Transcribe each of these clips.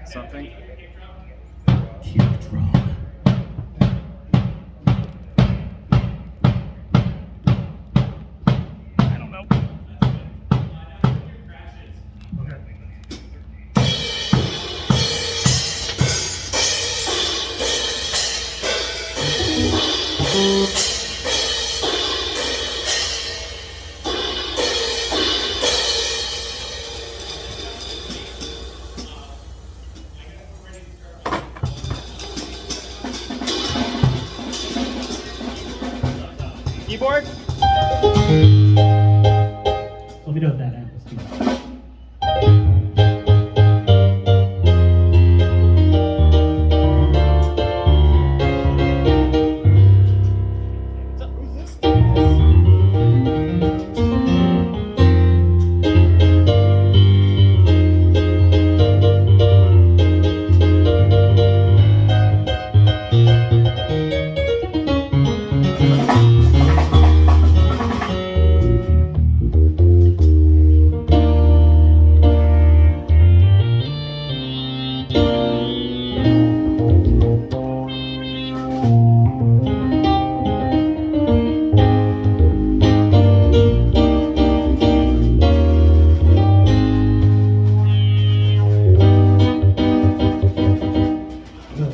something. Cue drum. I don't know. Keyboard? Let me know if that amp is too loud. Who's this?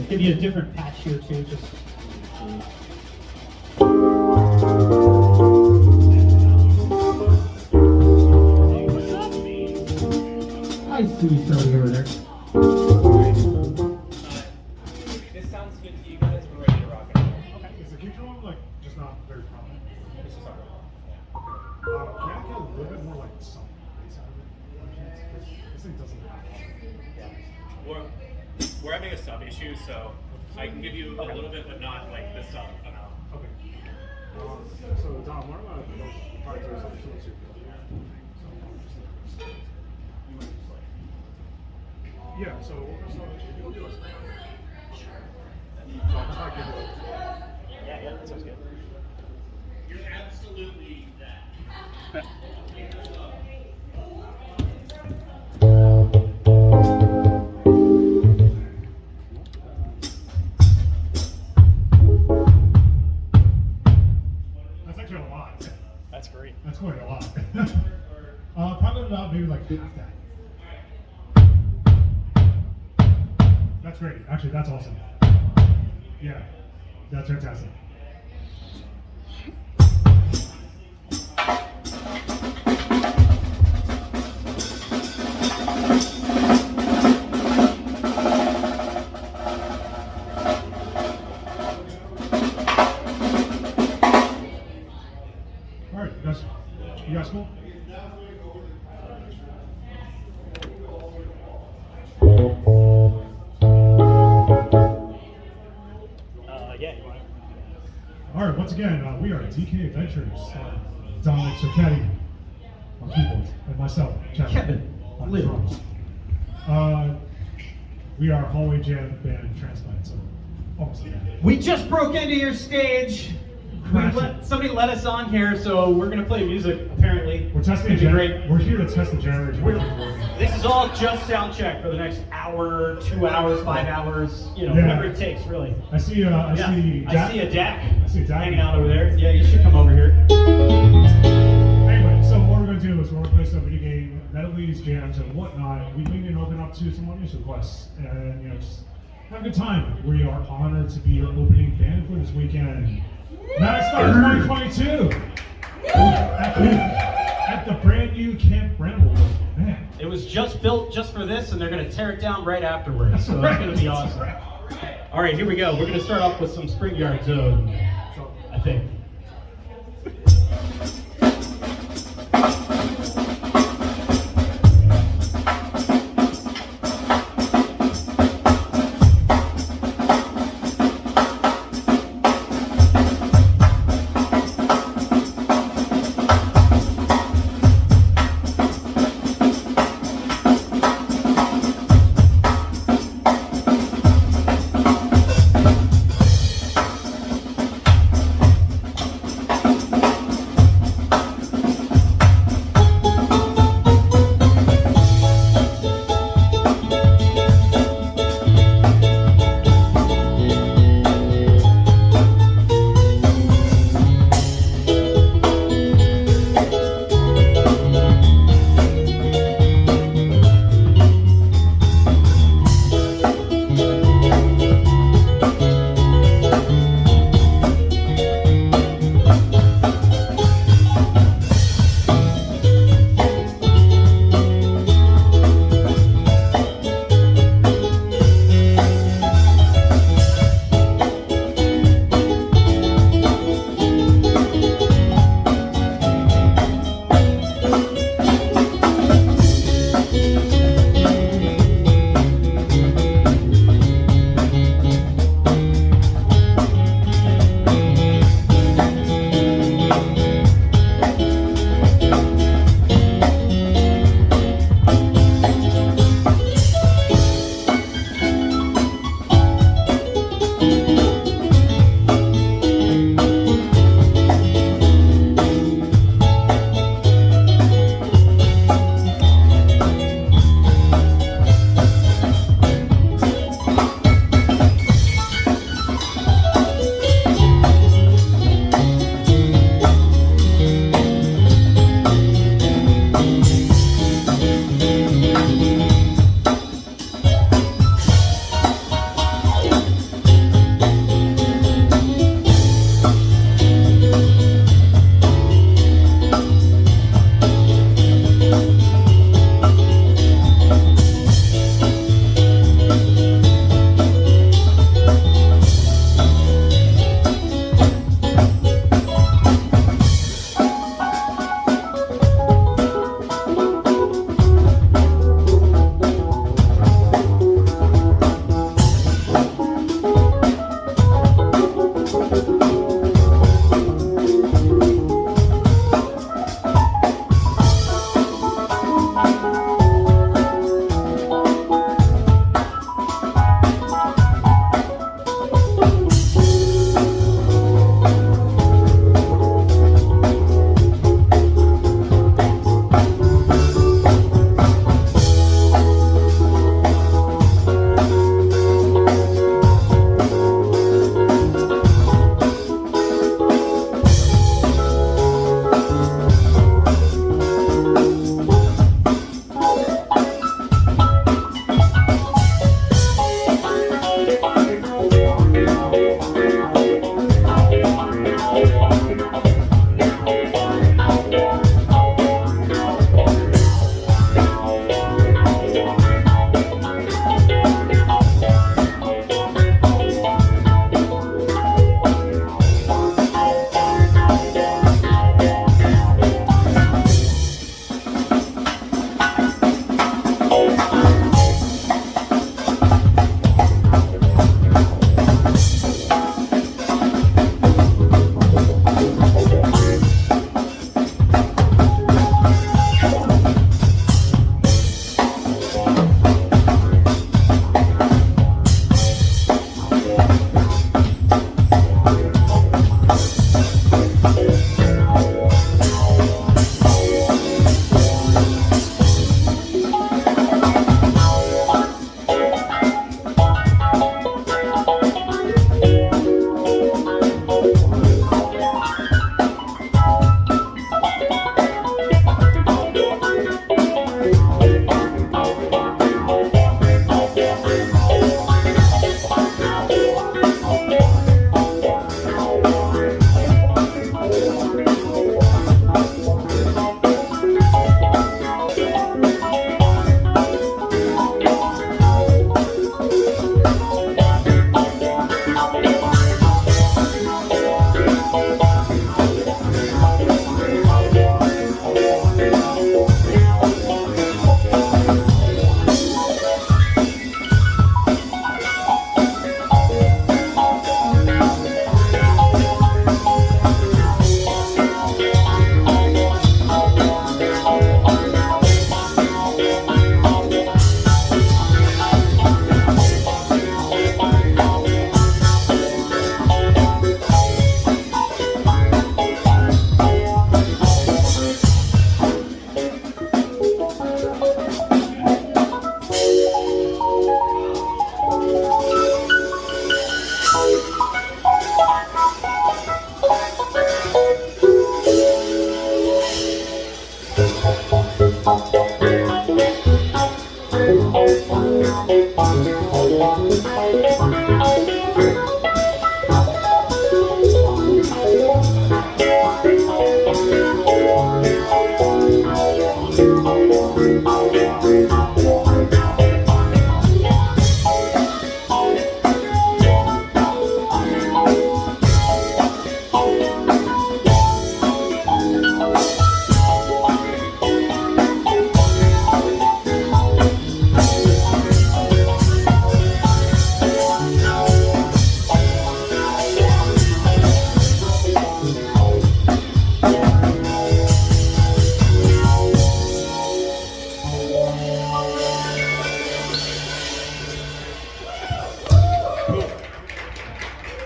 Give you a different patch here too, just I see you starting over there. This sounds good to you guys. We're ready to rock and roll. Okay, is the kick drum like just not very prominent? This is our Can I get a little bit more like some bass out of it? Because this thing doesn't have. We're having a sub issue, so I can give you a little bit, but not like the sub amount. Okay. So Dom, what about those parts that are on the tools here? Yeah, so we'll do it. Sure. So I'll probably give it Yeah, that sounds good. You're absolutely that. That's actually a lot. That's great. That's quite a lot. Probably about maybe like half that. That's great. Actually, that's awesome. Yeah, that's fantastic. All right, you guys cool? Yeah, you want it? All right, once again, we are DK Adventures. Dominic Circetti on keyboards, and myself, Kevin, on Lou. drums. We are Hallway Jam Band Transplant, so almost there. We just broke into your stage. Somebody let us on here, so we're gonna play music. Apparently, We're testing the It's gonna be generator. We're here to test the generator. This is all just sound check for the next hour, 2 hours, 5 hours. You know, Yeah. whatever it takes, really. I see. I see. I see a Dak. I see a Dak. hanging out over there. Yeah, you should come over here. Anyway, so what we're going to do is we're going to play some video game medleys, jams, and whatnot. We lean and open up to some audience requests, and just have a good time. We are honored to be your opening band for this weekend. Magstock 2022 at the brand new Camp Bramble. Man, It was just built just for this, and they're gonna tear it down right afterwards. So it's gonna be awesome. All right, here we go. We're gonna start off with some Spring Yard Zone, I think.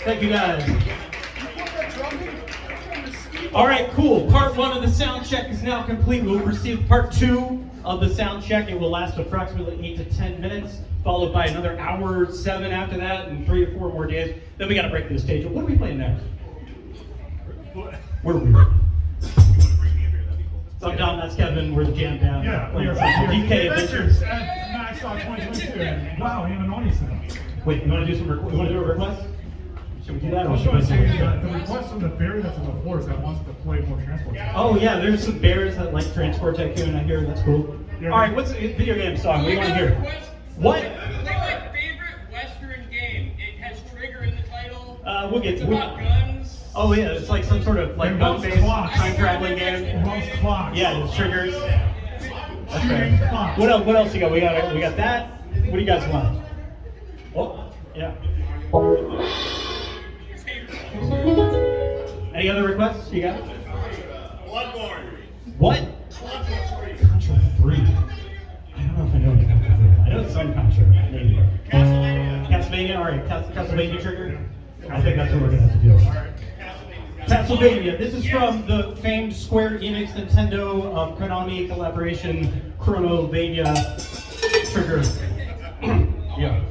Thank you guys. All right, cool. Part 1 of the sound check is now complete. We'll proceed with part 2 of the sound check. It will last approximately 8 to 10 minutes, followed by another hour, 7 after that, and 3 or 4 more days. Then we got to break the stage. What are we playing next? Where are we? So I'm John, that's Kevin. We're the Jam Band. Yeah, we are DK Adventures at Magstock 2022. And wow, we have an audience now. Wait, you want to do some? You want to do a request? Should we do that? I was going to say the request from the bear that's on the floor is that wants to play more Transport Tycoon. Oh yeah, there's some bears that like Transport Tycoon. I hear that's cool. Yeah. All right, what's a video game song? What do you want to hear? What? Play my favorite Western game. It has Trigger in the title. We'll get It's to about guns. Oh yeah, it's like some sort of like Involves gun-based clocks. time traveling game. Involves clocks. Yeah, it's triggers. That's Shooting right. clocks. What else? What else you got? We got that. What do you guys want? Oh, yeah. Any other requests you got? Bloodborne. What? Contra 3. I don't know if I know what Contra 3. I know it's some Contra. Maybe. Castlevania. All right, Castlevania trigger. I think that's what we're gonna have to do. Castlevania. This is from the famed Square Enix Nintendo Konami collaboration Chronovania trigger. Yeah.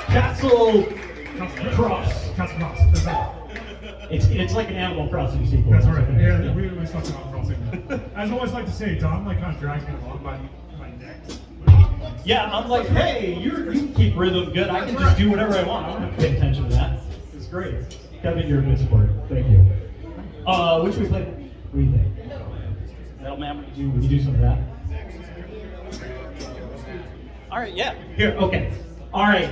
Castle Cross. Castle Cross. That's right. It's like an Animal Crossing sequel. That's right. Yeah, we talked about crossing. As I always like to say, Dom like kind of drags me along by my neck. Yeah, I'm like, hey, you keep rhythm good. I can just do whatever I want. I don't have to pay attention to that. It's great. Kevin, you're a good sport. Thank you. Which we played? What do you think? Man, would you do some of that? All right, yeah. Here, okay. All right,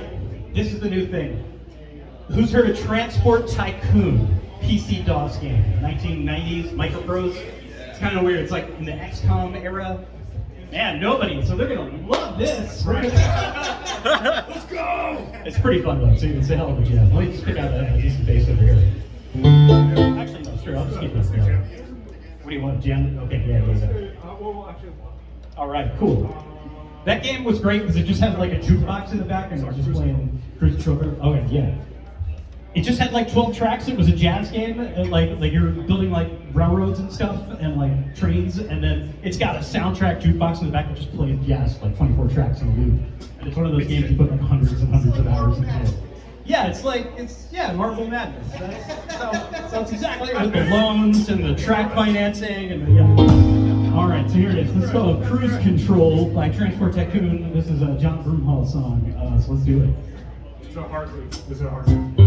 this is the new thing. Who's heard of Transport Tycoon? PC DOS game, 1990s, microprose. It's kind of weird. It's like in the XCOM era. Man, nobody. So they're gonna love this. Let's go. It's pretty fun though. So it's a hell of a jam. Let me just pick out a decent bass over here. Actually, no, sure. I'll just keep this going. What do you want, jam? Okay, yeah. All right, cool. That game was great because it just had like a jukebox in the back and it was just playing Cruise Control. Okay, yeah. It just had like 12 tracks. It was a jazz game, and like you're building like railroads and stuff, and like trains, and then it's got a soundtrack jukebox in the back that just plays jazz, like 24 tracks in a loop. And it's one of those games you put like hundreds and hundreds of hours into it. Yeah, it's Marble Madness. That's exactly right. With the loans and the track financing and the, yeah. All right, so here it is. This is called Cruise Control by Transport Tycoon. This is a John Broomhall song, so let's do it. This is a hard move.